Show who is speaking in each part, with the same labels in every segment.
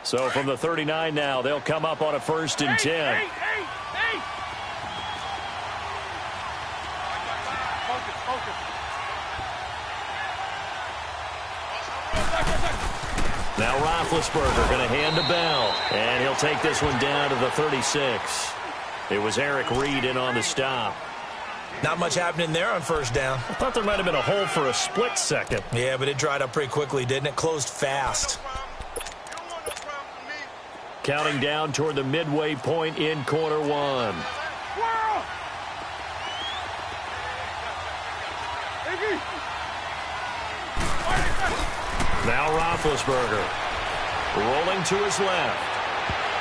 Speaker 1: So from the 39 now, they'll come up on a 1st and 10. Now Roethlisberger going to hand to Bell, and he'll take this one down to the 36. It was Eric Reed in on the stop.
Speaker 2: Not much happening there on 1st down.
Speaker 1: I thought there might have been a hole for a split second.
Speaker 2: Yeah, but it dried up pretty quickly, didn't it? Closed fast.
Speaker 1: Counting down toward the midway point in quarter one. Now Roethlisberger rolling to his left.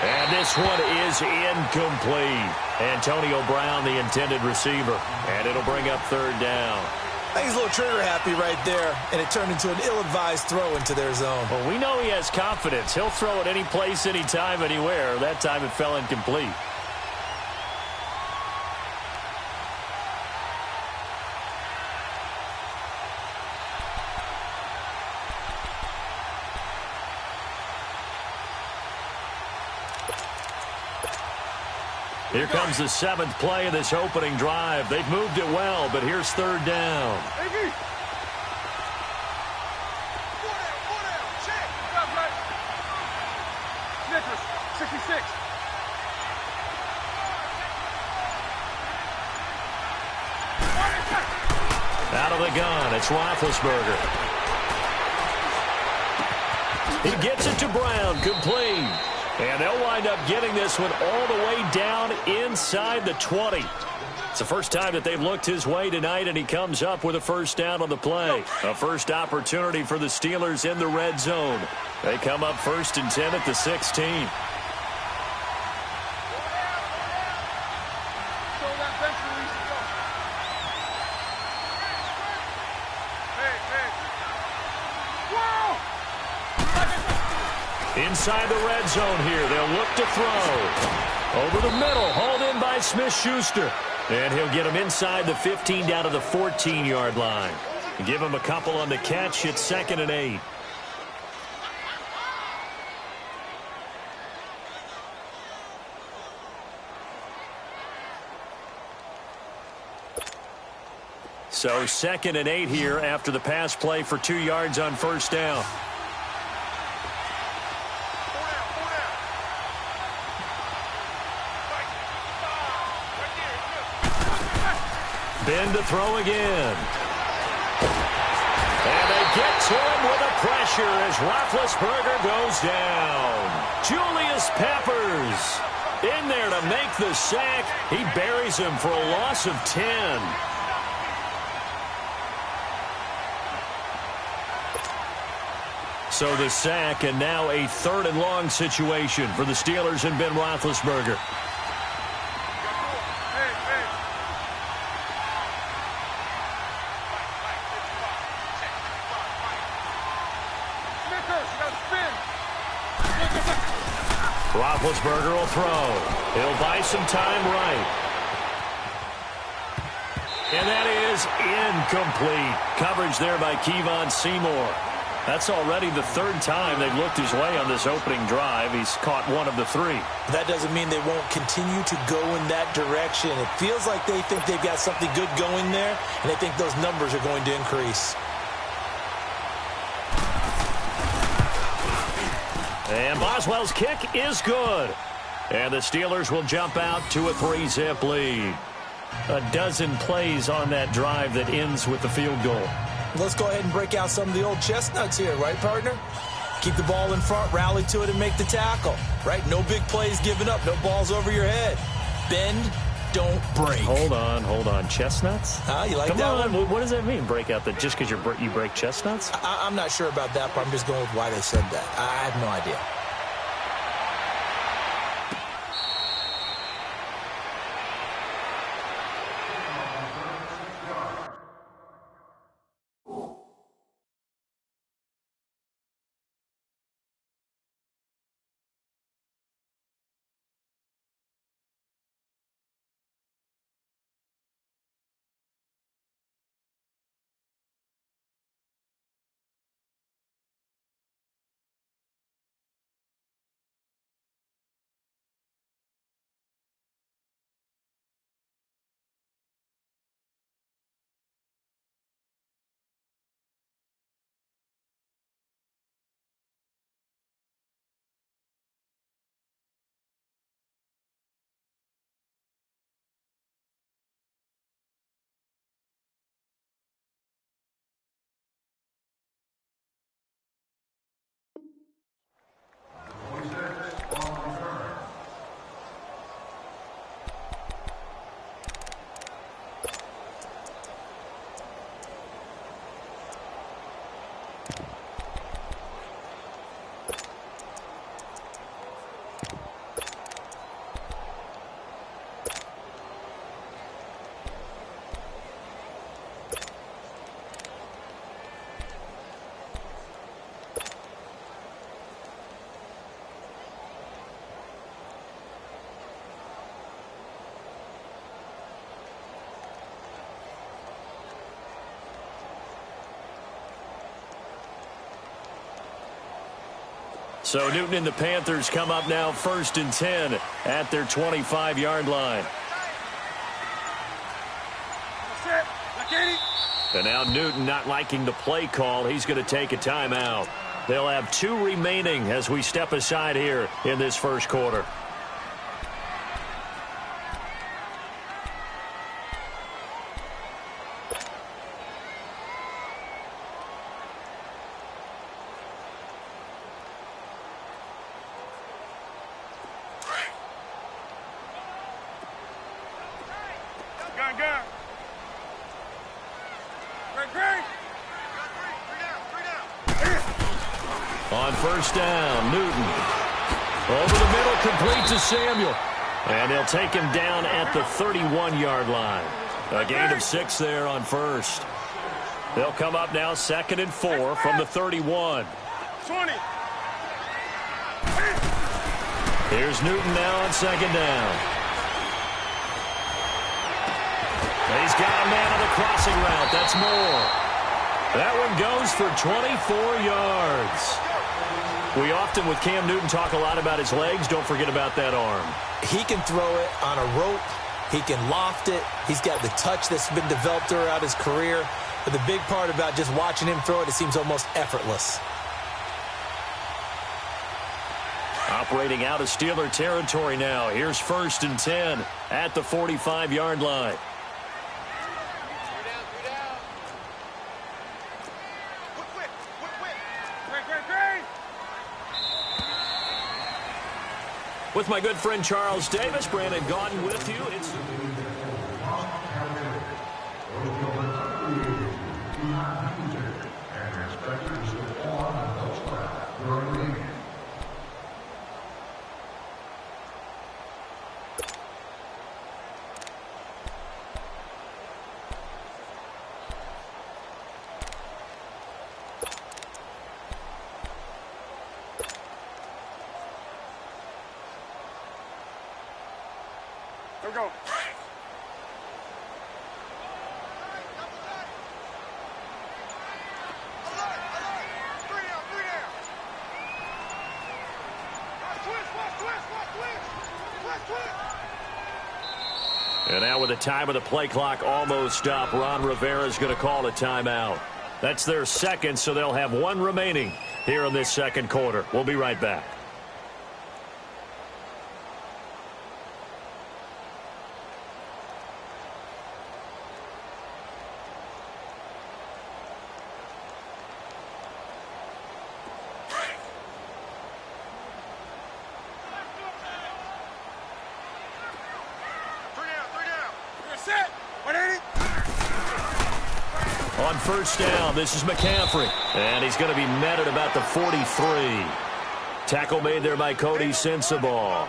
Speaker 1: And this one is incomplete. Antonio Brown, the intended receiver. And it'll bring up 3rd down.
Speaker 2: I think he's a little trigger happy right there, and it turned into an ill-advised throw into their zone.
Speaker 1: Well, we know he has confidence. He'll throw it any place, anytime, anywhere. That time it fell incomplete. Here comes the 7th play of this opening drive. They've moved it well, but here's 3rd down. Out of the gun, it's Roethlisberger. He gets it to Brown, complete. And they'll wind up getting this one all the way down inside the 20. It's the first time that they've looked his way tonight, and he comes up with a 1st down on the play. A first opportunity for the Steelers in the red zone. They come up 1st and 10 at the 16. Inside the red zone here, they'll look to throw. Over the middle, hauled in by Smith-Schuster. And he'll get him inside the 15 down to the 14-yard line. Give him a couple on the catch. It's 2nd and 8. So 2nd and 8 here after the pass play for 2 yards on 1st down. Ben to throw again. And they get to him with a pressure as Roethlisberger goes down. Julius Peppers in there to make the sack. He buries him for a loss of 10. So the sack, and now a 3rd and long situation for the Steelers and Ben Roethlisberger. Roethlisberger will throw. He'll buy some time right. And that is incomplete. Coverage there by Kevon Seymour. That's already the 3rd time they've looked his way on this opening drive. He's caught 1 of the 3.
Speaker 2: That doesn't mean they won't continue to go in that direction. It feels like they think they've got something good going there, and they think those numbers are going to increase.
Speaker 1: And Boswell's kick is good. And the Steelers will jump out to a 3-zip lead. A dozen plays on that drive that ends with the field goal.
Speaker 2: Let's go ahead and break out some of the old chestnuts here, right, partner? Keep the ball in front, rally to it, and make the tackle, right? No big plays given up, no balls over your head. Bend, don't break.
Speaker 1: Hold on. Chestnuts?
Speaker 2: You like
Speaker 1: Come
Speaker 2: that
Speaker 1: on.
Speaker 2: one?
Speaker 1: What does that mean, break out? That just because you break chestnuts?
Speaker 2: I'm not sure about that part. I'm just going with why they said that. I have no idea.
Speaker 1: So Newton and the Panthers come up now 1st and 10 at their 25-yard line. And now Newton not liking the play call. He's going to take a timeout. They'll have 2 remaining as we step aside here in this first quarter. On first down, Newton. Over the middle, complete to Samuel. And they'll take him down at the 31-yard line. A gain of 6 there on first. They'll come up now 2nd and 4 from the 31.
Speaker 3: 20.
Speaker 1: Here's Newton now on 2nd down. He's got a man on the crossing route. That's Moore. That one goes for 24 yards. We often, with Cam Newton, talk a lot about his legs. Don't forget about that arm.
Speaker 2: He can throw it on a rope. He can loft it. He's got the touch that's been developed throughout his career. But the big part about just watching him throw it, it seems almost effortless.
Speaker 1: Operating out of Steeler territory now. Here's 1st and 10 at the 45-yard line. With my good friend Charles Davis, Brandon Gaudin with you.
Speaker 3: Here we go.
Speaker 1: And now with the time of the play clock almost up, Ron Rivera is going to call a timeout. That's their second, so they'll have 1 remaining here in this second quarter. We'll be right back. On first down, this is McCaffrey. And he's going to be met at about the 43. Tackle made there by Cody Sensabaugh.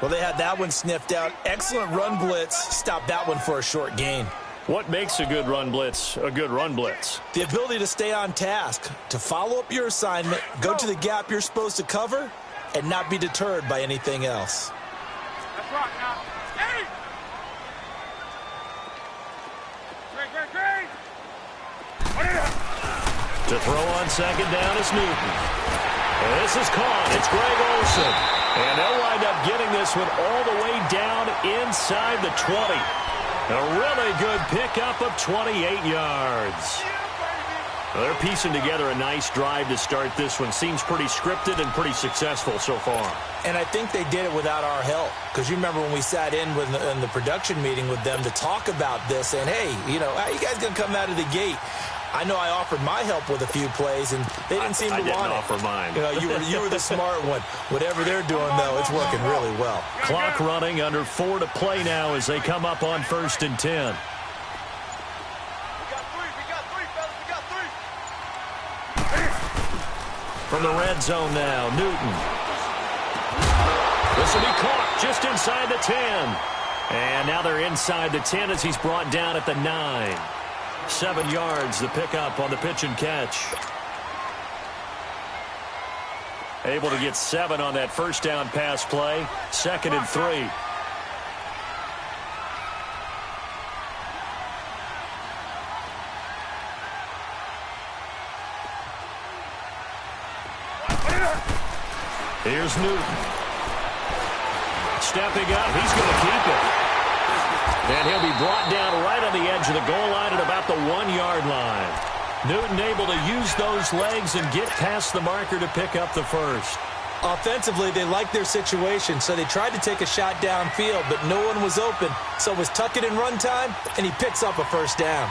Speaker 2: Well, they had that one sniffed out. Excellent run blitz. Stopped that one for a short gain.
Speaker 1: What makes a good run blitz a good run blitz?
Speaker 2: The ability to stay on task, to follow up your assignment, go to the gap you're supposed to cover, and not be deterred by anything else.
Speaker 3: That's right now. Hey! Great.
Speaker 1: To throw on second down is Newton. And this is caught. It's Greg Olsen. And they'll wind up getting this one all the way down inside the 20. A really good pickup of 28 yards. Well, they're piecing together a nice drive to start this one. Seems pretty scripted and pretty successful so far.
Speaker 2: And I think they did it without our help. Because you remember when we sat in the production meeting with them to talk about this, and hey, you know, how you guys going to come out of the gate? I know I offered my help with a few plays, and they didn't seem to want it.
Speaker 1: I didn't offer mine.
Speaker 2: You know, you were the smart one. Whatever they're doing, though, it's working really well.
Speaker 1: Clock running, under 4 to play now as they come up on 1st and 10. From the red zone now, Newton. This will be caught just inside the 10. And now they're inside the 10 as he's brought down at the 9. 7 yards, the pickup on the pitch and catch. Able to get 7 on that first down pass play. 2nd and 3. Here's Newton. Stepping up, he's going to keep it. And he'll be brought down right on the edge of the goal line at about the 1-yard line. Newton able to use those legs and get past the marker to pick up the first.
Speaker 2: Offensively, they liked their situation, so they tried to take a shot downfield, but no one was open. So it was tuck it and run time, and he picks up a first down.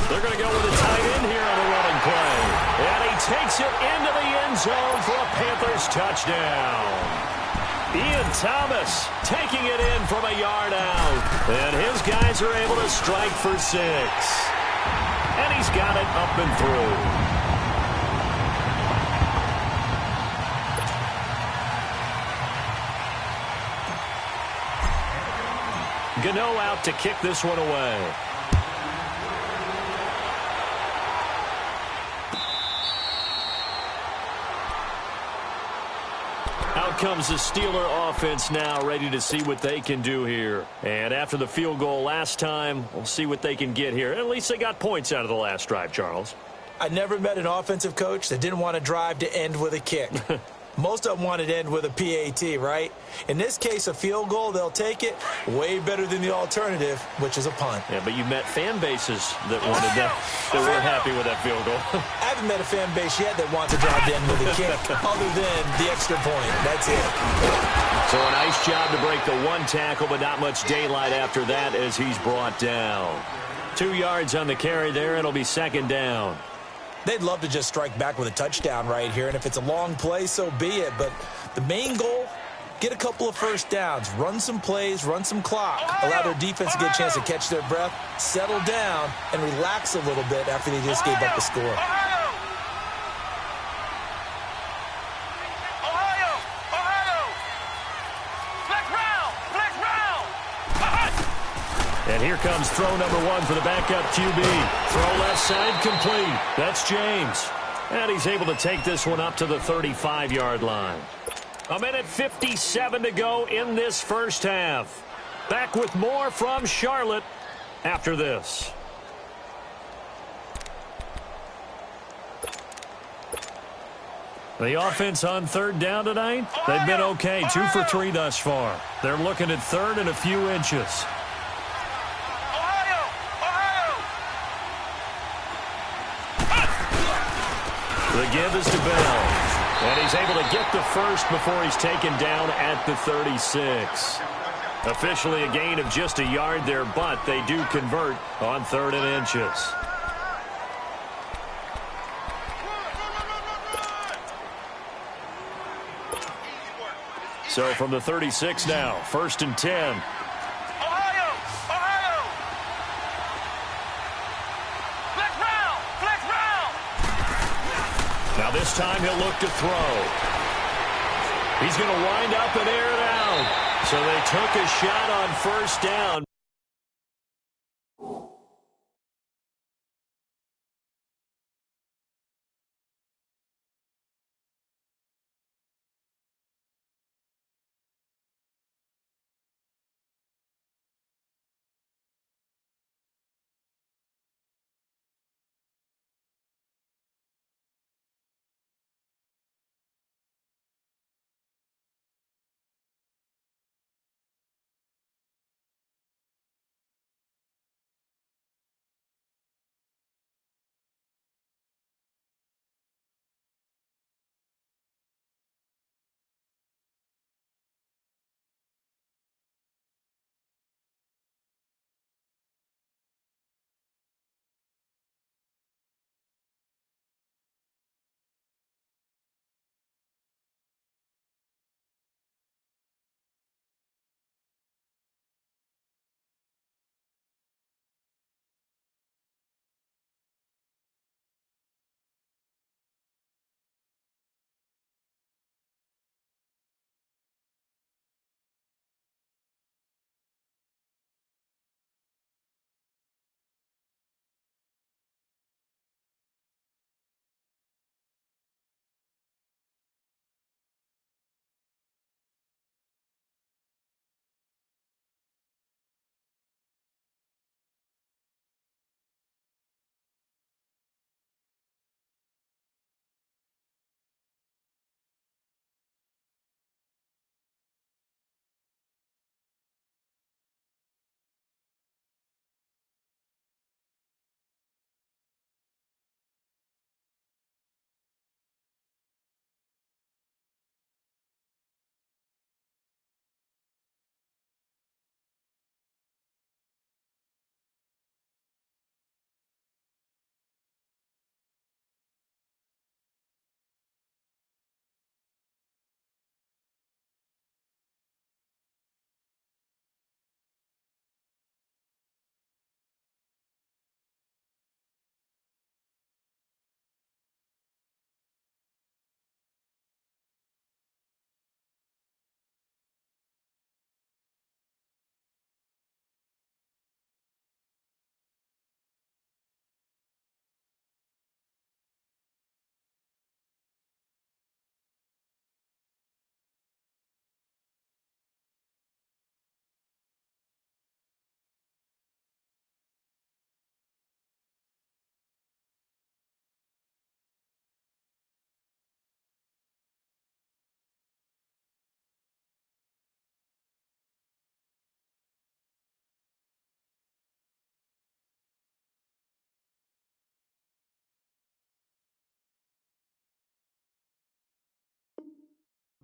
Speaker 1: They're going to go with a tight end here on the running play. And he takes it into the end zone for a Panthers touchdown. Ian Thomas taking it in from a yard out. And his guys are able to strike for 6. And he's got it up and through. Gano out to kick this one away. Out comes the Steeler offense now, ready to see what they can do here. And after the field goal last time, we'll see what they can get here. At least they got points out of the last drive, Charles.
Speaker 2: I never met an offensive coach that didn't want to drive to end with a kick. Most of them wanted to end with a PAT, right? In this case, a field goal, they'll take it. Way better than the alternative, which is a punt.
Speaker 1: Yeah, but you met fan bases that wanted that, that weren't happy with that field goal.
Speaker 2: I haven't met a fan base yet that wants to drive to end with a kick, other than the extra point. That's it.
Speaker 1: So a nice job to break the 1 tackle, but not much daylight after that as he's brought down. 2 yards on the carry there. It'll be 2nd down.
Speaker 2: They'd love to just strike back with a touchdown right here, and if it's a long play, so be it. But the main goal, get a couple of first downs, run some plays, run some clock, allow their defense to get a chance to catch their breath, settle down, and relax a little bit after they just gave up the score.
Speaker 1: And here comes throw number 1 for the backup QB. Throw left side complete. That's James. And he's able to take this one up to the 35-yard line. 1:57 to go in this first half. Back with more from Charlotte after this. The offense on 3rd down tonight, they've been okay. 2 for 3 thus far. They're looking at 3rd and a few inches. The give is to Bell. And he's able to get the first before he's taken down at the 36. Officially a gain of just a yard there, but they do convert on 3rd and inches. So from the 36 now, 1st and 10. Now this time he'll look to throw. He's going to wind up and air it out. So they took a shot on 1st down.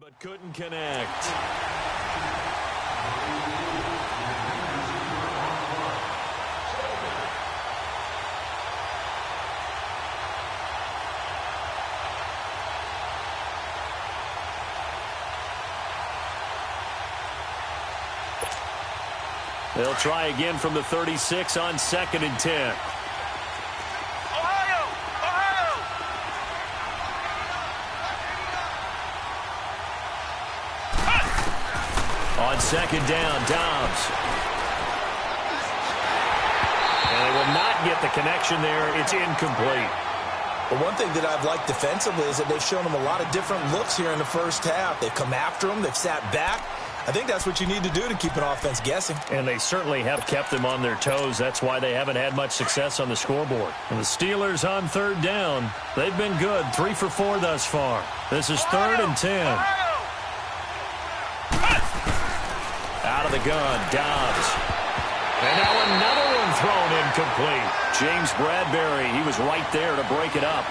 Speaker 1: but couldn't connect. They'll try again from the 36 on 2nd and 10.
Speaker 3: Ohio! Ohio!
Speaker 1: On 2nd down, Dobbs. And they will not get the connection there. It's incomplete.
Speaker 2: But one thing that I've liked defensively is that they've shown them a lot of different looks here in the first half. They've come after them. They've sat back. I think that's what you need to do to keep an offense guessing.
Speaker 1: And they certainly have kept them on their toes. That's why they haven't had much success on the scoreboard. And the Steelers on 3rd down. They've been good. 3 for 4 thus far. This is 3rd and 10. Out of the gun, Dobbs. And now another one thrown incomplete. James Bradbury, he was right there to break it up.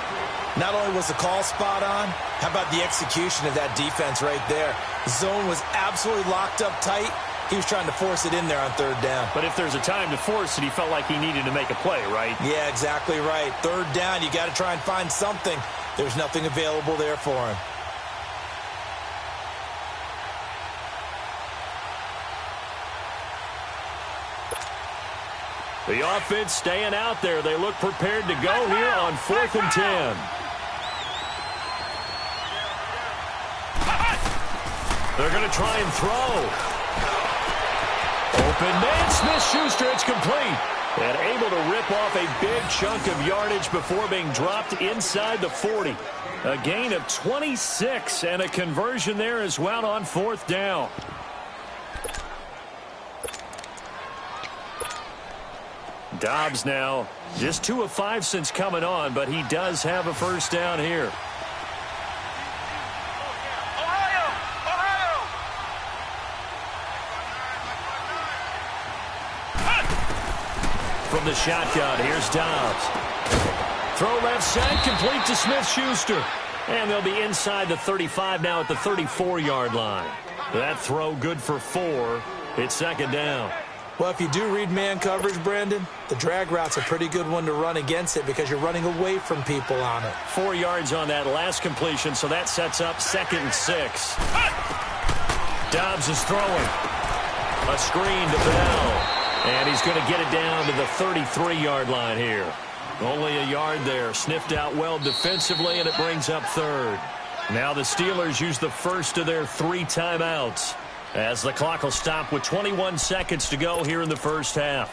Speaker 2: Not only was the call spot on, how about the execution of that defense right there? The zone was absolutely locked up tight. He was trying to force it in there on 3rd down.
Speaker 1: But if there's a time to force it, he felt like he needed to make a play, right?
Speaker 2: Yeah, exactly right. 3rd down, you got to try and find something. There's nothing available there for him.
Speaker 1: The offense staying out there. They look prepared to go here on 4th and 10. They're going to try and throw. Open man, Smith-Schuster, it's complete. And able to rip off a big chunk of yardage before being dropped inside the 40. A gain of 26 and a conversion there as well on 4th down. Dobbs now just 2 of 5 since coming on, but he does have a first down here.
Speaker 3: Ohio! Ohio!
Speaker 1: From the shotgun, here's Dobbs. Throw left side, complete to Smith-Schuster. And they'll be inside the 35 now at the 34-yard line. That throw good for 4. It's 2nd down.
Speaker 2: Well, if you do read man coverage, Brandon, the drag route's a pretty good one to run against it because you're running away from people on it.
Speaker 1: 4 yards on that last completion, so that sets up 2nd and 6. Dobbs is throwing. A screen to Bell. And he's going to get it down to the 33-yard line here. Only a yard there. Sniffed out well defensively, and it brings up 3rd. Now the Steelers use the first of their 3 timeouts, as the clock will stop with 21 seconds to go here in the first half.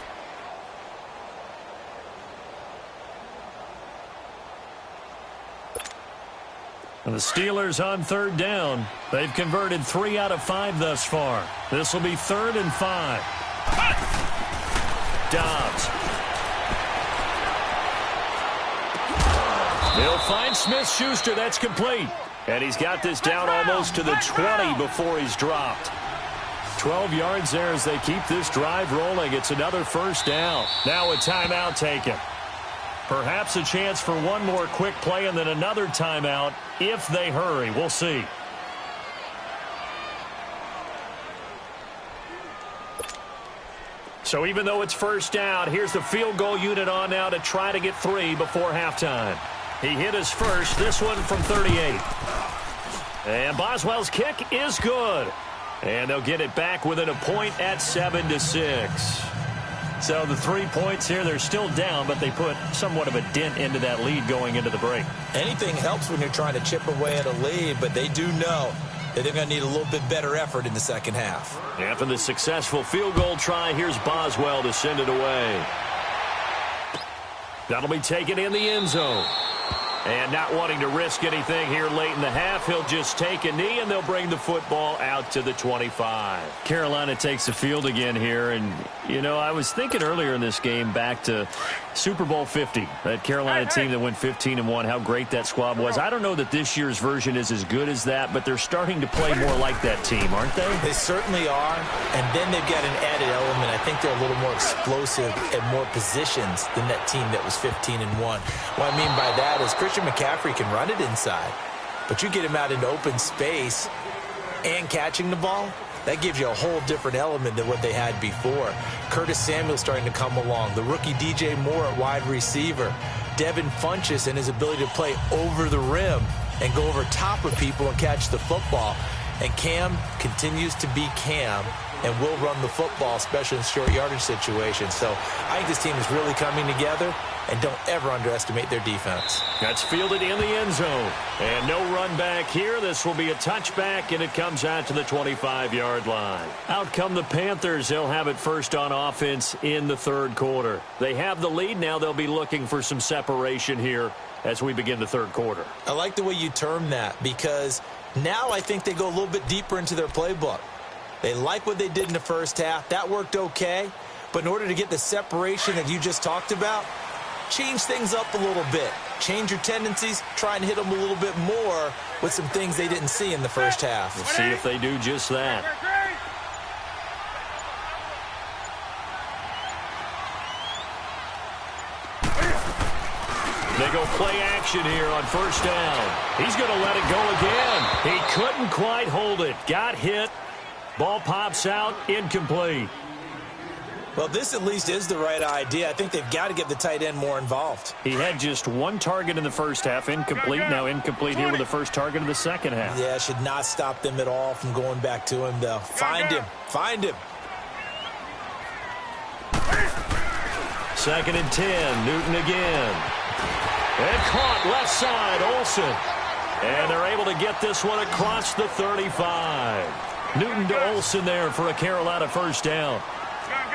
Speaker 1: And the Steelers on 3rd down. They've converted 3 out of 5 thus far. This will be 3rd and 5. Dobbs. They'll find Smith-Schuster. That's complete. And he's got this down almost to the 20 before he's dropped. 12 yards there as they keep this drive rolling. It's another first down. Now a timeout taken. Perhaps a chance for one more quick play and then another timeout if they hurry. We'll see. So even though it's first down, here's the field goal unit on now to try to get 3 before halftime. He hit his first, this one from 38. And Boswell's kick is good. And they'll get it back within a point at 7-6. So the 3 points here, they're still down, but they put somewhat of a dent into that lead going into the break.
Speaker 2: Anything helps when you're trying to chip away at a lead, but they do know that they're going to need a little bit better effort in the second half.
Speaker 1: After the successful field goal try, here's Boswell to send it away. That'll be taken in the end zone. And not wanting to risk anything here late in the half, he'll just take a knee, and they'll bring the football out to the 25. Carolina takes the field again here. And, you know, I was thinking earlier in this game back to Super Bowl 50, that Carolina team that went 15-1, how great that squad was. I don't know that this year's version is as good as that, but they're starting to play more like that team, aren't they?
Speaker 2: They certainly are. And then they've got an added element. I think they're a little more explosive at more positions than that team that was 15-1. What I mean by that is Christian McCaffrey can run it inside, but you get him out into open space, and catching the ball, that gives you a whole different element than what they had before. Curtis Samuel starting to come along. The rookie DJ Moore at wide receiver. Devin Funchess and his ability to play over the rim and go over top of people and catch the football. And Cam continues to be Cam and will run the football, especially in short yardage situations. So I think this team is really coming together, and don't ever underestimate their defense.
Speaker 1: That's fielded in the end zone. And no run back here. This will be a touchback, and it comes out to the 25-yard line. Out come the Panthers. They'll have it first on offense in the third quarter. They have the lead. Now they'll be looking for some separation here as we begin the third quarter.
Speaker 2: I like the way you term that, because now I think they go a little bit deeper into their playbook. They like what they did in the first half. That worked okay. But in order to get the separation that you just talked about, change things up a little bit. Change your tendencies. Try and hit them a little bit more with some things they didn't see in the first half.
Speaker 1: We'll see if they do just that. They go play action here on first down. He's going to let it go again. He couldn't quite hold it. Got hit. Ball pops out, incomplete.
Speaker 2: Well, this at least is the right idea. I think they've got to get the tight end more involved.
Speaker 1: He had just one target in the first half, incomplete. Now incomplete here with the first target of the second half.
Speaker 2: Yeah, should not stop them at all from going back to him, though. Find him. Find him.
Speaker 1: 2nd and 10. Newton again. And caught left side, Olsen. And they're able to get this one across the 35. Newton to Olsen there for a Carolina first down.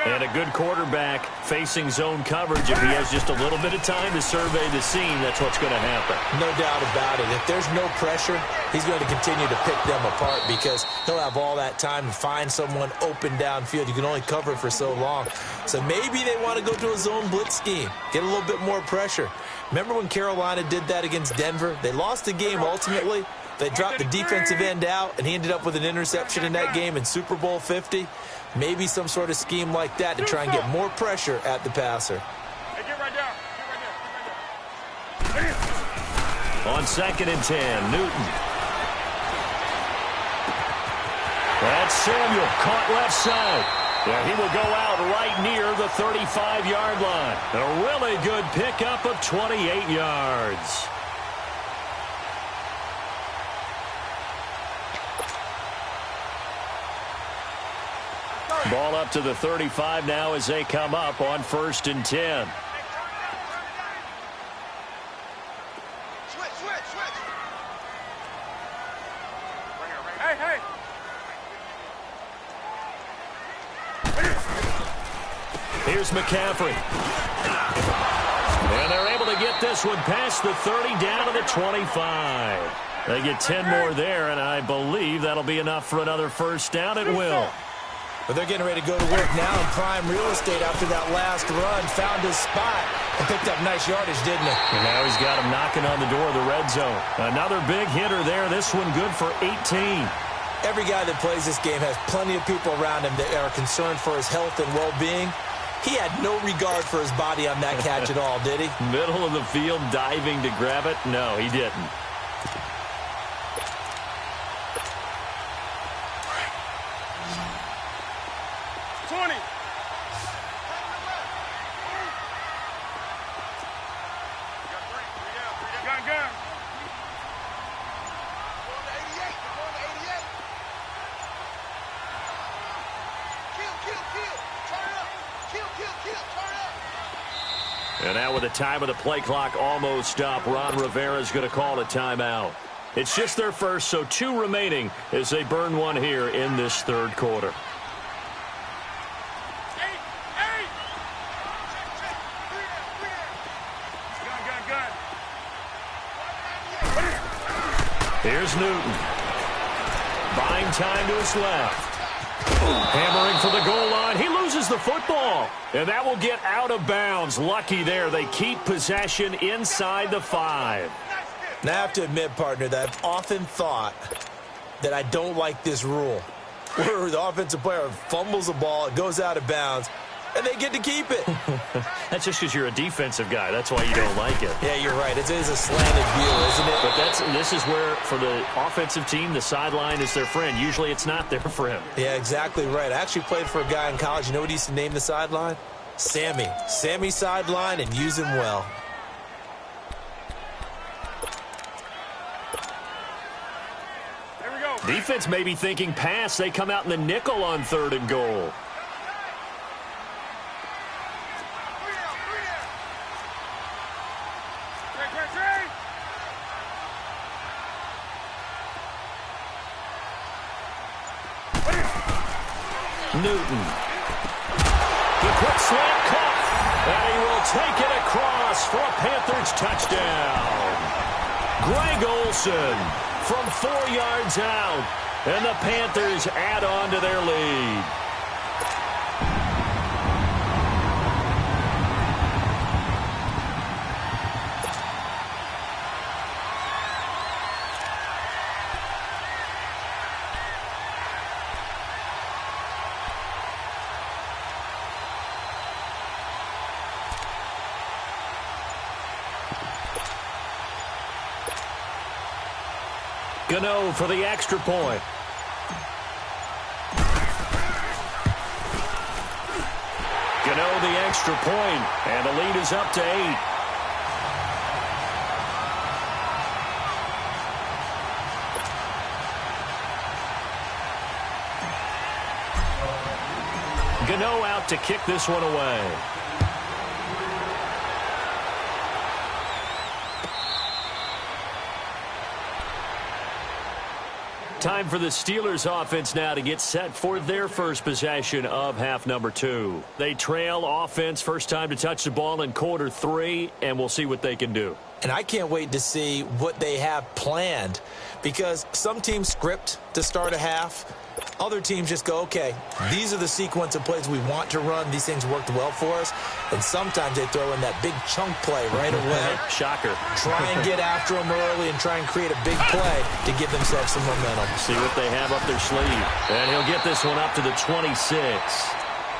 Speaker 1: And a good quarterback facing zone coverage. If he has just a little bit of time to survey the scene, that's what's going to happen.
Speaker 2: No doubt about it. If there's no pressure, he's going to continue to pick them apart because he'll have all that time to find someone open downfield. You can only cover for so long. So maybe they want to go to a zone blitz scheme, get a little bit more pressure. Remember when Carolina did that against Denver? They lost the game ultimately. They dropped the defensive end out, and he ended up with an interception in that game in Super Bowl 50. Maybe some sort of scheme like that to try and get more pressure at the passer.
Speaker 3: Hey, get right down. Get right down.
Speaker 1: On 2nd and 10, Newton. That's Samuel, caught left side. Yeah, he will go out right near the 35-yard line. A really good pickup of 28 yards. Ball up to the 35 now as they come up on 1st and 10.
Speaker 3: Switch. Hey.
Speaker 1: Here's McCaffrey. And they're able to get this one past the 30 down to the 25. They get 10 more there, and I believe that'll be enough for another first down. It will.
Speaker 2: But they're getting ready to go to work now in prime real estate after that last run. Found his spot and picked up nice yardage, didn't he?
Speaker 1: And now he's got him knocking on the door of the red zone. Another big hitter there. This one good for 18.
Speaker 2: Every guy that plays this game has plenty of people around him that are concerned for his health and well-being. He had no regard for his body on that catch at all, did he?
Speaker 1: Middle of the field, diving to grab it. No, he didn't. And now with the time of the play clock almost up, Ron Rivera is going to call a timeout. It's just their first, so 2 remaining as they burn one here in this third quarter. Here's Newton. Buying time to his left. Hammering for the goal line. He loses the football. And that will get out of bounds. Lucky there. They keep possession inside the 5.
Speaker 2: Now, I have to admit, partner, that I've often thought that I don't like this rule. Where the offensive player fumbles the ball, it goes out of bounds, and they get to keep it.
Speaker 1: That's just because you're a defensive guy. That's why you don't like it.
Speaker 2: Yeah, you're right. It is a slanted view, isn't it?
Speaker 1: But this is where, for the offensive team, the sideline is their friend. Usually it's not their friend.
Speaker 2: Yeah, exactly right. I actually played for a guy in college. You know what he used to name the sideline? Sammy. Sammy sideline, and use him well.
Speaker 3: Here we go.
Speaker 1: Defense may be thinking pass. They come out in the nickel on 3rd and goal. Newton. The quick slant caught. And he will take it across for a Panthers touchdown. Greg Olsen from 4 yards out. And the Panthers add on to their lead. Gano for the extra point. Gano the extra point, and the lead is up to 8. Gano out to kick this one away. Time for the Steelers offense now to get set for their first possession of half number 2. They trail offense, first time to touch the ball in quarter 3, and we'll see what they can do.
Speaker 2: And I can't wait to see what they have planned, because some teams script to start a half. Other teams just go, okay, these are the sequence of plays we want to run. These things worked well for us. And sometimes they throw in that big chunk play right away.
Speaker 1: Shocker.
Speaker 2: Try and get after them early and try and create a big play to give themselves some momentum.
Speaker 1: See what they have up their sleeve. And he'll get this one up to the 26.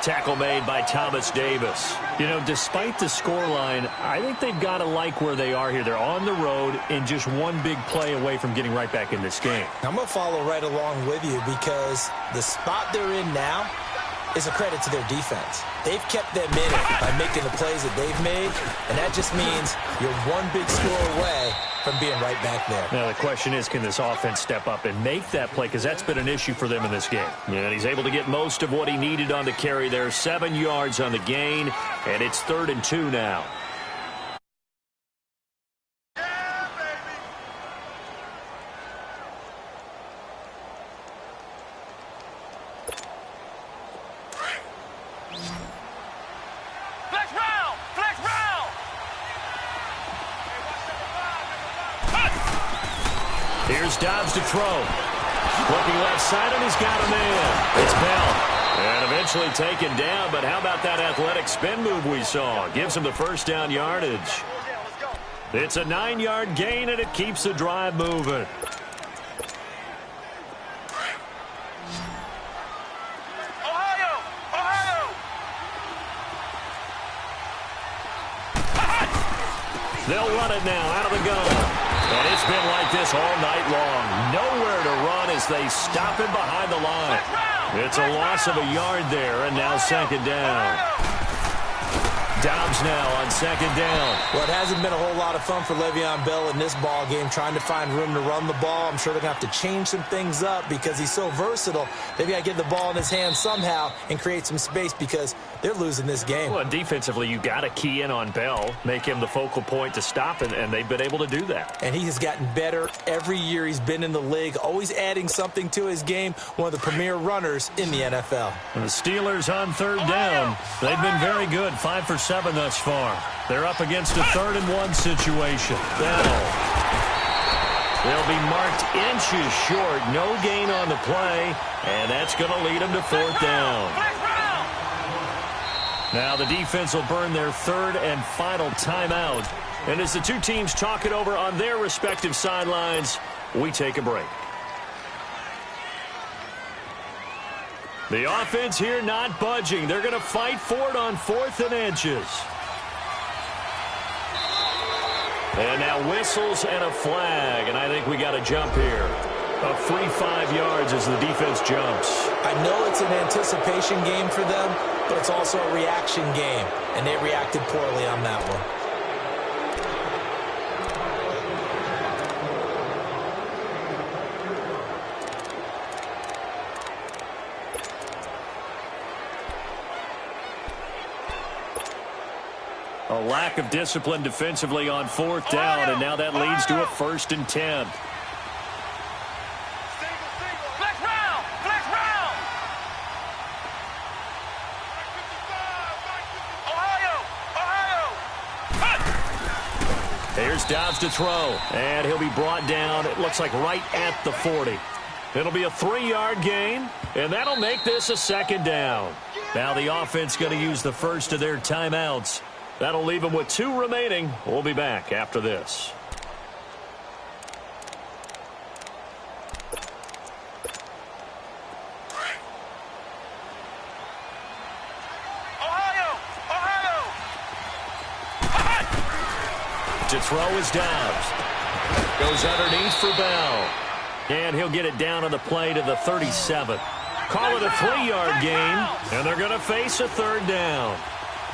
Speaker 1: Tackle made by Thomas Davis. You know, despite the scoreline, I think they've got to like where they are here. They're on the road and just one big play away from getting right back in this game.
Speaker 2: I'm going to follow right along with you, because the spot they're in now is a credit to their defense. They've kept them in it by making the plays that they've made, and that just means you're one big score away from being right back there.
Speaker 1: Now, the question is, can this offense step up and make that play? Because that's been an issue for them in this game. And he's able to get most of what he needed on the carry there. 7 yards on the gain, and it's 3rd and 2 now. Here's Dobbs to throw. Looking left side, and he's got a man. It's Bell. And eventually taken down, but how about that athletic spin move we saw? Gives him the first down yardage. It's a 9-yard gain, and it keeps the drive moving. They'll run it now out of the gun. And it's been like this all night long. Nowhere to run as they stop him behind the line. It's a loss of a yard there, and now 2nd down. Dobbs now on 2nd down.
Speaker 2: Well, it hasn't been a whole lot of fun for Le'Veon Bell in this ball game, trying to find room to run the ball. I'm sure they're going to have to change some things up because he's so versatile. They've got to get the ball in his hands somehow and create some space, because they're losing this game.
Speaker 1: Well, defensively, you got to key in on Bell, make him the focal point to stop, and they've been able to do that.
Speaker 2: And he has gotten better every year he's been in the league, always adding something to his game, one of the premier runners in the NFL.
Speaker 1: And the Steelers on 3rd down. They've been very good, 5 for 7 thus far. They're up against a 3rd and 1 situation. They'll be marked inches short. No gain on the play, and that's going to lead them to 4th down. Now the defense will burn their 3rd and final timeout. And as the two teams talk it over on their respective sidelines, we take a break. The offense here not budging. They're going to fight for it on 4th and inches. And now whistles and a flag, and I think we got a jump here. A free 5 yards as the defense jumps.
Speaker 2: I know it's an anticipation game for them, but it's also a reaction game, and they reacted poorly on that one.
Speaker 1: A lack of discipline defensively on 4th down, and now that leads to a 1st and 10.
Speaker 3: Flex round! Flex round! Ohio!
Speaker 1: Here's Dobbs to throw, and he'll be brought down, it looks like right at the 40. It'll be a 3-yard gain, and that'll make this a 2nd down. Now the offense going to use the first of their timeouts. That'll leave them with 2 remaining. We'll be back after this. To throw is Dobbs. Goes underneath for Bell. And he'll get it down on the play to the 37. Call it a 3-yard gain, and they're going to face a 3rd down.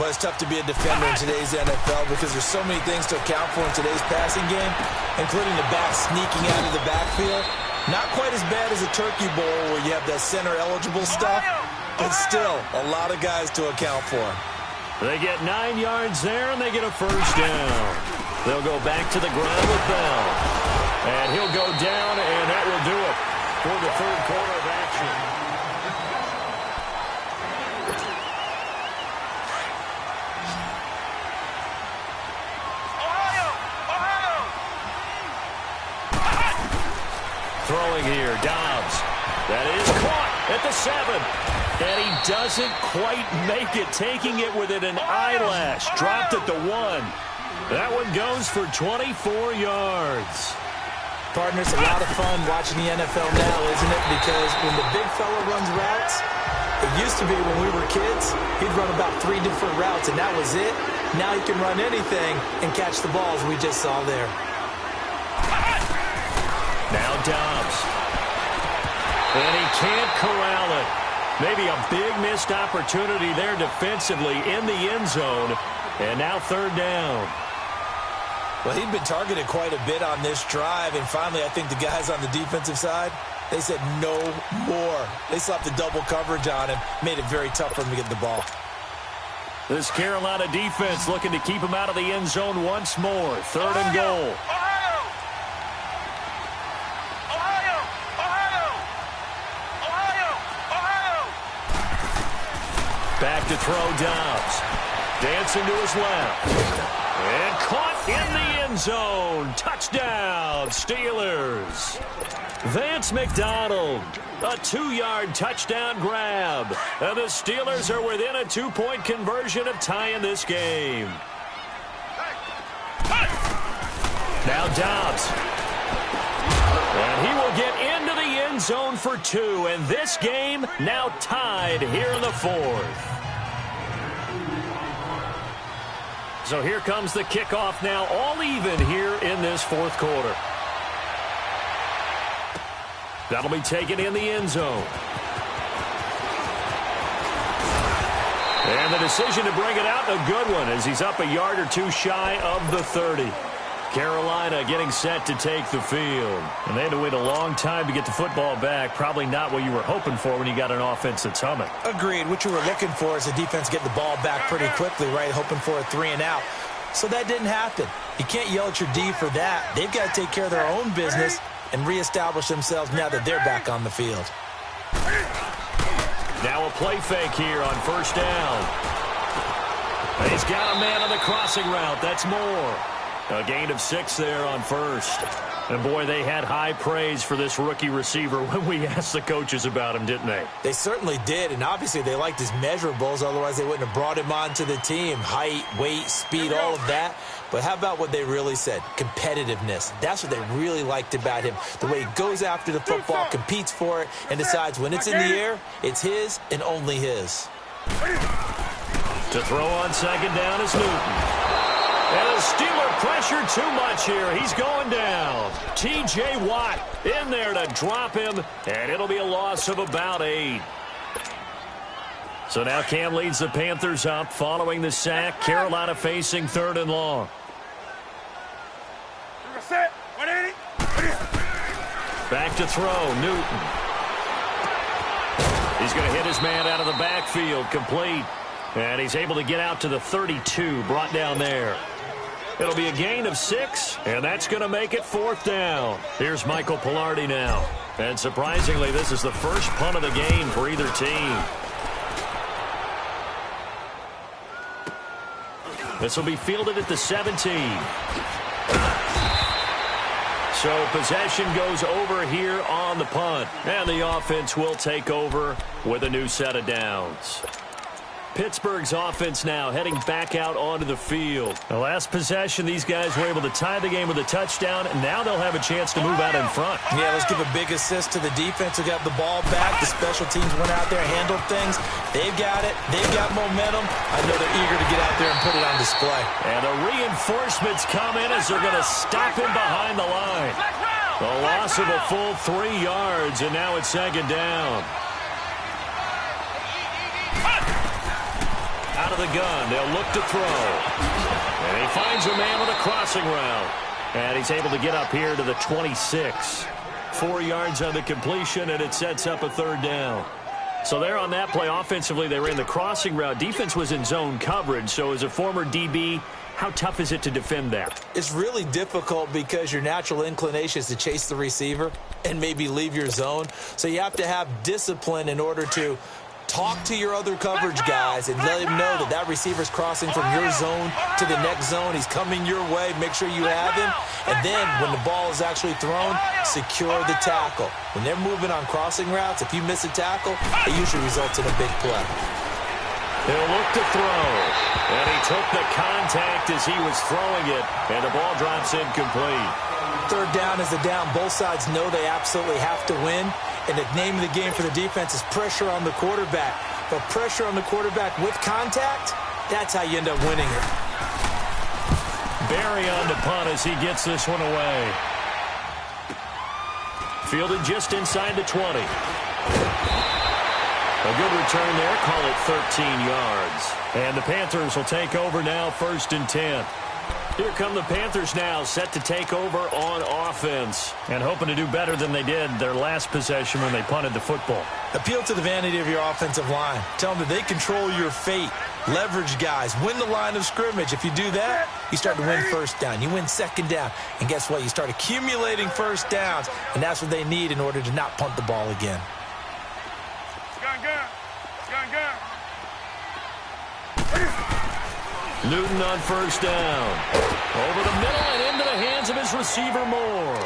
Speaker 2: Well, it's tough to be a defender in today's NFL because there's so many things to account for in today's passing game, including the back sneaking out of the backfield. Not quite as bad as a turkey bowl where you have that center-eligible stuff, but still a lot of guys to account for.
Speaker 1: They get 9 yards there, and they get a 1st down. They'll go back to the ground with Bell. And he'll go down, and that will do it for the 3rd quarter of action. Throwing here, Dobbs. That is caught at the 7. And he doesn't quite make it, taking it within an eyelash. Dropped at the 1. That one goes for 24 yards.
Speaker 2: Partner, it's a lot of fun watching the NFL now, isn't it? Because when the big fella runs routes, it used to be when we were kids, he'd run about 3 different routes, and that was it. Now he can run anything and catch the balls we just saw there.
Speaker 1: Now Dobbs. And he can't corral it. Maybe a big missed opportunity there defensively in the end zone. And now 3rd down.
Speaker 2: Well, he'd been targeted quite a bit on this drive, and finally I think the guys on the defensive side, they said no more. They slapped the double coverage on him, made it very tough for him to get the ball.
Speaker 1: This Carolina defense looking to keep him out of the end zone once more. 3rd and goal. Back to throw Dobbs. Dancing to his left. And caught in the end zone. Touchdown, Steelers. Vance McDonald. A 2-yard touchdown grab. And the Steelers are within a 2-point conversion of tying this game. Now Dobbs. And he will get into the end zone for 2. And this game now tied here in the 4th. So here comes the kickoff now, all even here in this 4th quarter. That'll be taken in the end zone. And the decision to bring it out, a good one, as he's up a yard or 2 shy of the 30. Carolina getting set to take the field. And they had to wait a long time to get the football back. Probably not what you were hoping for when you got an offense that's humming.
Speaker 2: Agreed. What you were looking for is the defense get the ball back pretty quickly, right? Hoping for a 3 and out. So that didn't happen. You can't yell at your D for that. They've got to take care of their own business and reestablish themselves now that they're back on the field.
Speaker 1: Now a play fake here on 1st down. He's got a man on the crossing route. That's Moore. A gain of 6 there on 1st. And, boy, they had high praise for this rookie receiver when we asked the coaches about him, didn't they?
Speaker 2: They certainly did, and obviously they liked his measurables. Otherwise, they wouldn't have brought him onto the team. Height, weight, speed, all of that. But how about what they really said? Competitiveness. That's what they really liked about him. The way he goes after the football, competes for it, and decides when it's in the air, it's his and only his.
Speaker 1: To throw on second down is Newton. And the Steeler pressure too much here. He's going down. T.J. Watt in there to drop him, and it'll be a loss of about 8. So now Cam leads the Panthers up following the sack. Carolina facing 3rd and long. Back to throw, Newton. He's going to hit his man out of the backfield, complete. And he's able to get out to the 32, brought down there. It'll be a gain of 6, and that's going to make it 4th down. Here's Michael Pilardi now. And surprisingly, this is the first punt of the game for either team. This will be fielded at the 17. So possession goes over here on the punt. And the offense will take over with a new set of downs. Pittsburgh's offense now heading back out onto the field. The last possession, these guys were able to tie the game with a touchdown, and now they'll have a chance to move out in front.
Speaker 2: Yeah, let's give a big assist to the defense who got the ball back. The special teams went out there, handled things. They've got it. They've got momentum. I know they're eager to get out there and put it on display.
Speaker 1: And the reinforcements come in as they're going to stop him behind the line. The loss of a full 3 yards, and now it's second down. Out of the gun, they'll look to throw. And he finds a man with a crossing route. And he's able to get up here to the 26. 4 yards on the completion, and it sets up a 3rd down. So there on that play, offensively, they ran the crossing route. Defense was in zone coverage, so as a former DB, how tough is it to defend that?
Speaker 2: It's really difficult because your natural inclination is to chase the receiver and maybe leave your zone. So you have to have discipline in order to talk to your other coverage guys and let him know that that receiver's crossing from your zone to the next zone. He's coming your way. Make sure you have him. And then when the ball is actually thrown, secure the tackle. When they're moving on crossing routes, if you miss a tackle, it usually results in a big play.
Speaker 1: He'll look to throw. And he took the contact as he was throwing it. And the ball drops incomplete.
Speaker 2: 3rd down is the down. Both sides know they absolutely have to win. And the name of the game for the defense is pressure on the quarterback. But pressure on the quarterback with contact, that's how you end up winning it.
Speaker 1: Barry on the punt as he gets this one away. Fielded just inside the 20. A good return there. Call it 13 yards. And the Panthers will take over now, 1st and 10. Here come the Panthers now, set to take over on offense and hoping to do better than they did their last possession when they punted the football.
Speaker 2: Appeal to the vanity of your offensive line. Tell them that they control your fate. Leverage guys. Win the line of scrimmage. If you do that, you start to win 1st down. You win 2nd down. And guess what? You start accumulating 1st downs. And that's what they need in order to not punt the ball again.
Speaker 3: Gun, gun. Gun, gun.
Speaker 1: Newton on 1st down. Over the middle and into the hands of his receiver Moore.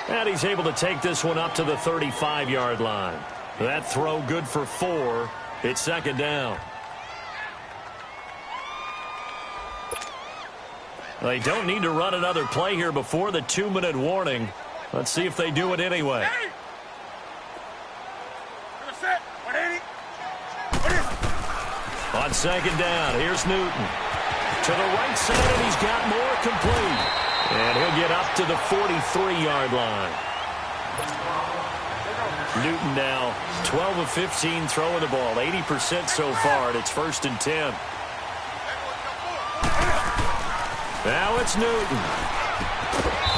Speaker 1: And he's able to take this one up to the 35-yard line. That throw good for 4. It's 2nd down. They don't need to run another play here before the 2-minute warning. Let's see if they do it anyway. On 2nd down, here's Newton. To the right side, and he's got more, complete. And he'll get up to the 43-yard line. Newton now 12 of 15 throwing the ball, 80% so far, and it's 1st and 10. Now it's Newton.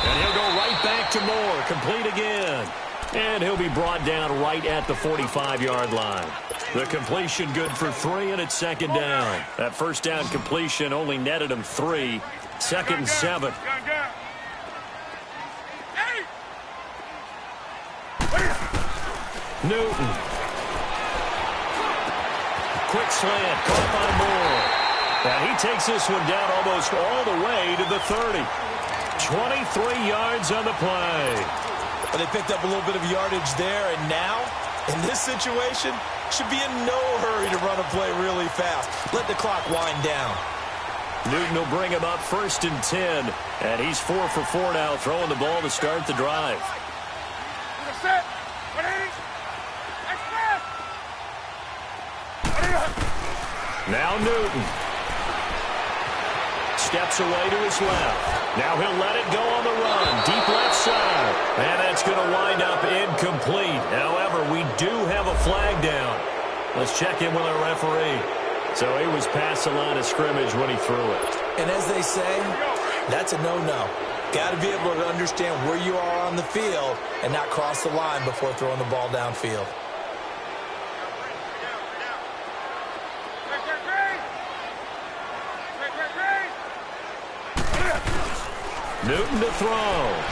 Speaker 1: And he'll go right back to Moore, complete again. And he'll be brought down right at the 45-yard line. The completion good for 3, and it's 2nd down. That 1st down completion only netted him 3. 2nd and 7. Newton. Quick slant, caught by Moore. And he takes this one down almost all the way to the 30. 23 yards on the play.
Speaker 2: But they picked up a little bit of yardage there, and now, in this situation, should be in no hurry to run a play really fast. Let the clock wind down.
Speaker 1: Newton will bring him up 1st and 10, and he's 4 for 4 now, throwing the ball to start the drive.
Speaker 3: Set. 180. Express.
Speaker 1: Now Newton steps away to his left. Now he'll let it go on the run. Deep left side. And that's going to wind up incomplete. However, we do have a flag down. Let's check in with our referee. So he was past the line of scrimmage when he threw it.
Speaker 2: And as they say, that's a no-no. Got to be able to understand where you are on the field and not cross the line before throwing the ball downfield.
Speaker 1: Newton to throw.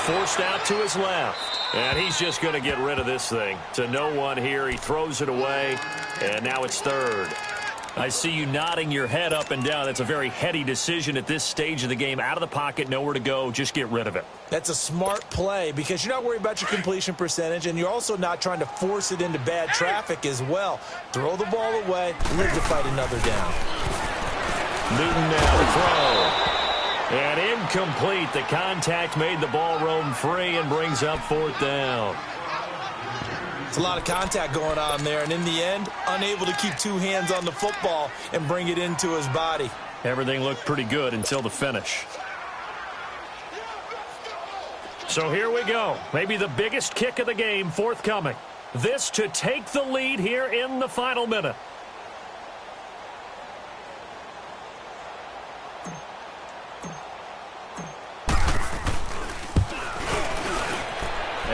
Speaker 1: Forced out to his left. And he's just going to get rid of this thing. To no one here. He throws it away. And now it's 3rd. I see you nodding your head up and down. That's a very heady decision at this stage of the game. Out of the pocket, nowhere to go. Just get rid of it.
Speaker 2: That's a smart play because you're not worried about your completion percentage, and you're also not trying to force it into bad traffic as well. Throw the ball away, live to fight another down.
Speaker 1: Newton now to throw. And incomplete. The contact made the ball roam free and brings up 4th down.
Speaker 2: It's a lot of contact going on there, and in the end, unable to keep 2 hands on the football and bring it into his body.
Speaker 1: Everything looked pretty good until the finish. So here we go. Maybe the biggest kick of the game forthcoming. This to take the lead here in the final minute.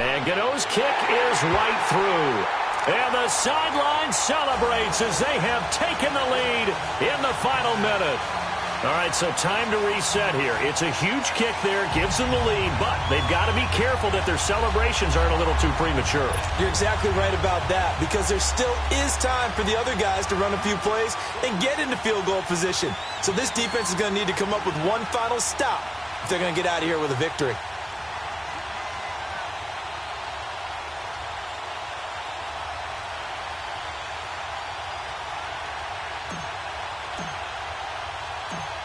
Speaker 1: And Gano's kick is right through. And the sideline celebrates as they have taken the lead in the final minute. All right, so time to reset here. It's a huge kick there, gives them the lead, but they've got to be careful that their celebrations aren't a little too premature.
Speaker 2: You're exactly right about that because there still is time for the other guys to run a few plays and get into field goal position. So this defense is going to need to come up with one final stop if they're going to get out of here with a victory.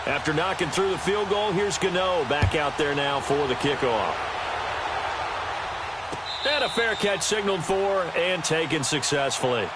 Speaker 1: After knocking through the field goal, here's Gano back out there now for the kickoff. And a fair catch signaled for and taken successfully.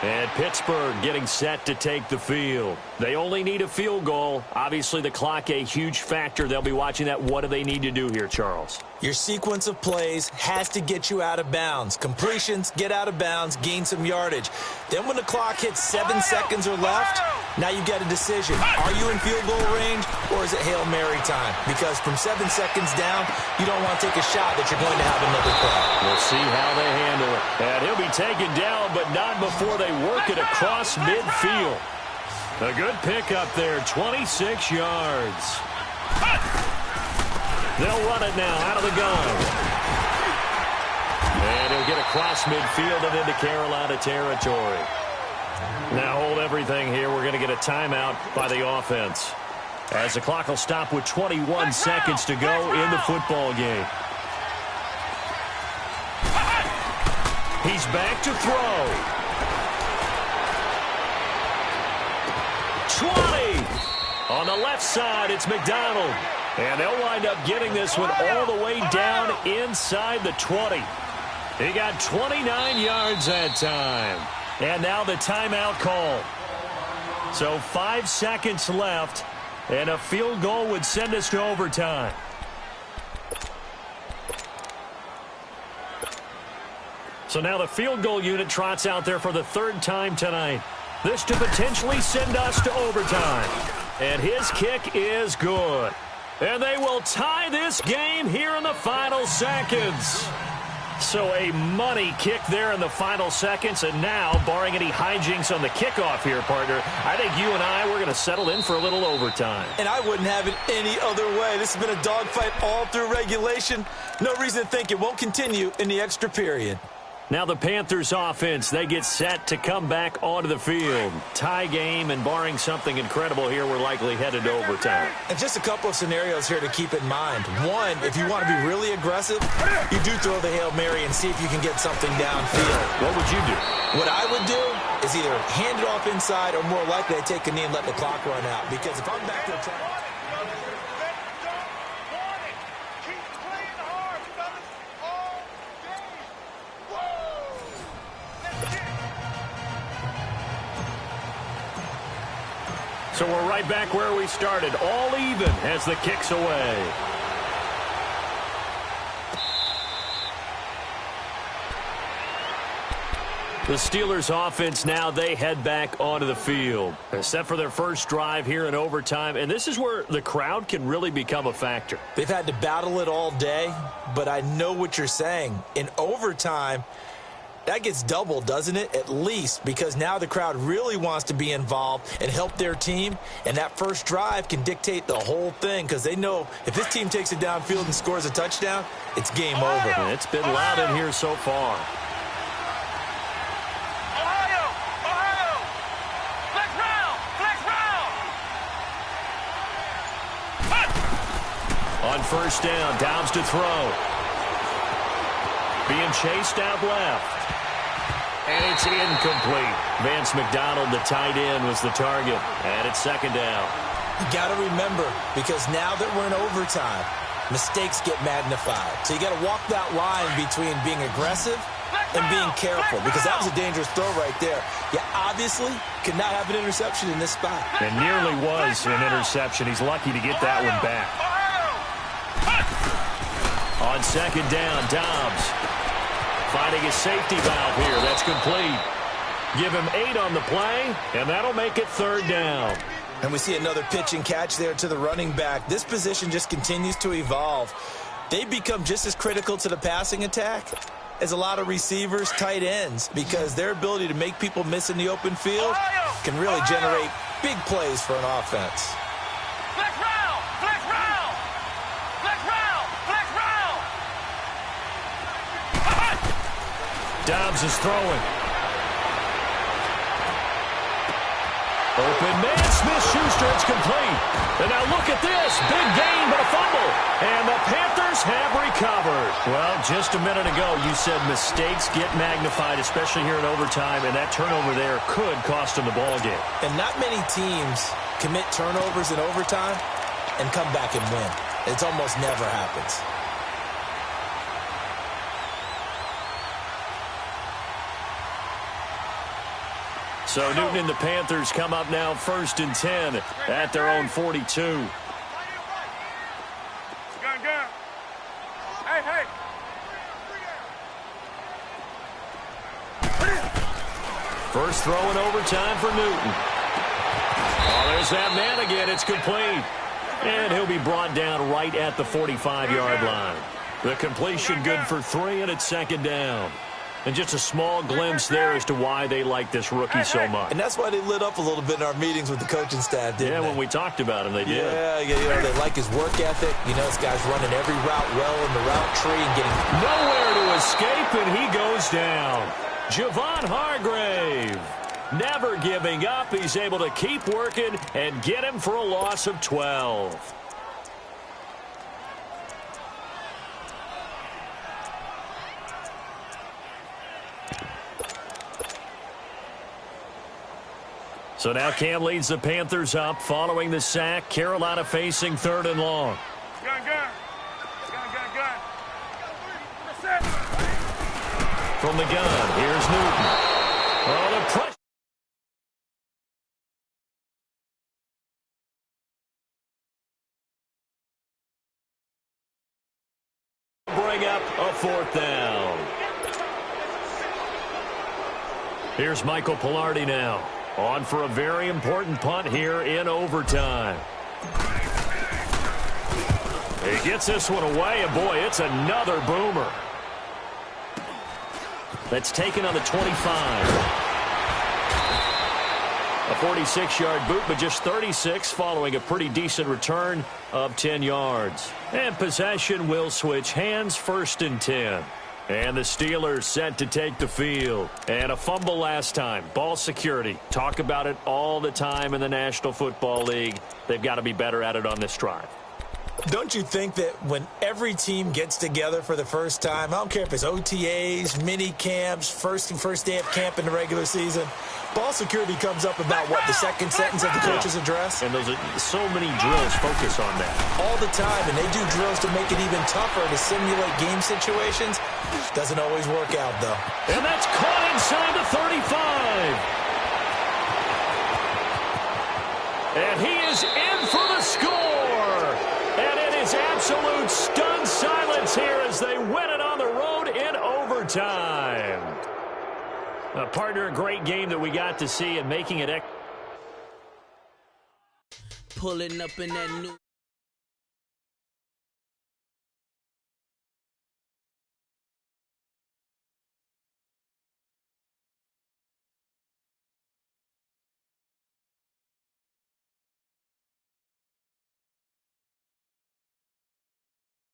Speaker 1: And Pittsburgh getting set to take the field. They only need a field goal. Obviously, the clock a huge factor. They'll be watching that. What do they need to do here, Charles?
Speaker 2: Your sequence of plays has to get you out of bounds. Completions, get out of bounds, gain some yardage. Then when the clock hits 7 seconds or left, now you've got a decision. Are you in field goal range or is it Hail Mary time? Because from 7 seconds down, you don't want to take a shot that you're going to have another play.
Speaker 1: We'll see how they handle it. And he'll be taken down, but not before they work it across midfield. A good pick up there, 26 yards. They'll run it now out of the gun. And he'll get across midfield and into Carolina territory. Now hold everything here. We're going to get a timeout by the offense, as the clock will stop with 21 seconds to go in the football game. He's back to throw. 20. On the left side, it's McDonald. And they'll wind up getting this one all the way down inside the 20. He got 29 yards that time. And now the timeout call. So 5 seconds left, and a field goal would send us to overtime. So now the field goal unit trots out there for the 3rd time tonight. This to potentially send us to overtime. And his kick is good. And they will tie this game here in the final seconds. So a money kick there in the final seconds. And now, barring any hijinks on the kickoff here, partner, I think you and I, we're going to settle in for a little overtime.
Speaker 2: And I wouldn't have it any other way. This has been a dogfight all through regulation. No reason to think it won't continue in the extra period.
Speaker 1: Now the Panthers offense, they get set to come back onto the field. Tie game, and barring something incredible here, we're likely headed to overtime.
Speaker 2: And just a couple of scenarios here to keep in mind. One, if you want to be really aggressive, you do throw the Hail Mary and see if you can get something downfield.
Speaker 1: What would you do?
Speaker 2: What I would do is either hand it off inside or more likely I take a knee and let the clock run out. Because if I'm back to a try.
Speaker 1: So we're right back where we started, all even as the kick's away. The Steelers offense now, they head back onto the field. Set for their first drive here in overtime, and this is where the crowd can really become a factor.
Speaker 2: They've had to battle it all day, but I know what you're saying. In overtime, that gets doubled, doesn't it? At least, because now the crowd really wants to be involved and help their team, and that first drive can dictate the whole thing because they know if this team takes it downfield and scores a touchdown, it's game over.
Speaker 1: And it's been loud in here so far. On first down, Dobbs to throw. Being chased out left. And it's incomplete. Vance McDonald, the tight end, was the target. And it's second down.
Speaker 2: You got to remember, because now that we're in overtime, mistakes get magnified. So you got to walk that line between being aggressive and being careful, because that was a dangerous throw right there. You obviously could not have an interception in this spot.
Speaker 1: And nearly was an interception. He's lucky to get that one back. On second down, Dobbs finding his safety valve here. That's complete. Give him 8 on the play, and that'll make it third down.
Speaker 2: And we see another pitch and catch there to the running back. This position just continues to evolve. They become just as critical to the passing attack as a lot of receivers, tight ends, because their ability to make people miss in the open field can really generate big plays for an offense.
Speaker 1: Dobbs is throwing. Open man, Smith-Schuster, it's complete. And now look at this. Big gain, but a fumble. And the Panthers have recovered. Well, just a minute ago, you said mistakes get magnified, especially here in overtime, and that turnover there could cost them the ball game.
Speaker 2: And not many teams commit turnovers in overtime and come back and win. It almost never happens.
Speaker 1: So Newton and the Panthers come up now first and 10 at their own 42.
Speaker 3: Gun. Hey.
Speaker 1: First throw in overtime for Newton. Oh, there's that man again. It's complete. And he'll be brought down right at the 45-yard line. The completion good for 3, and it's second down. And just a small glimpse there as to why they like this rookie so much.
Speaker 2: And that's why they lit up a little bit in our meetings with the coaching staff, didn't they?
Speaker 1: Yeah, when we talked about him, they did.
Speaker 2: Yeah, you know, they like his work ethic. You know, this guy's running every route well in the route tree and getting
Speaker 1: nowhere to escape, and he goes down. Javon Hargrave, never giving up. He's able to keep working and get him for a loss of 12. So now Cam leads the Panthers up following the sack. Carolina facing third and long.
Speaker 3: Gun.
Speaker 1: From the gun, here's Newton. Oh, the pressure. Bring up a fourth down. Here's Michael Pilardi now. On for a very important punt here in overtime. He gets this one away, and boy, it's another boomer. That's taken on the 25. A 46-yard boot, but just 36 following a pretty decent return of 10 yards. And possession will switch hands, first and 10. And the Steelers set to take the field. And a fumble last time. Ball security. Talk about it all the time in the National Football League. They've got to be better at it on this drive.
Speaker 2: Don't you think that when every team gets together for the first time, I don't care if it's OTAs, mini camps, first day of camp in the regular season, ball security comes up about, what, the second sentence of the coach's address?
Speaker 1: And those are so many drills focus on that.
Speaker 2: All the time, and they do drills to make it even tougher to simulate game situations. Doesn't always work out, though.
Speaker 1: And that's caught inside the 35. And he is in for the score. And it is absolute stunned silence here as they win it on the road in overtime. Partner, a great game that we got to see and making it.
Speaker 4: Pulling up in that new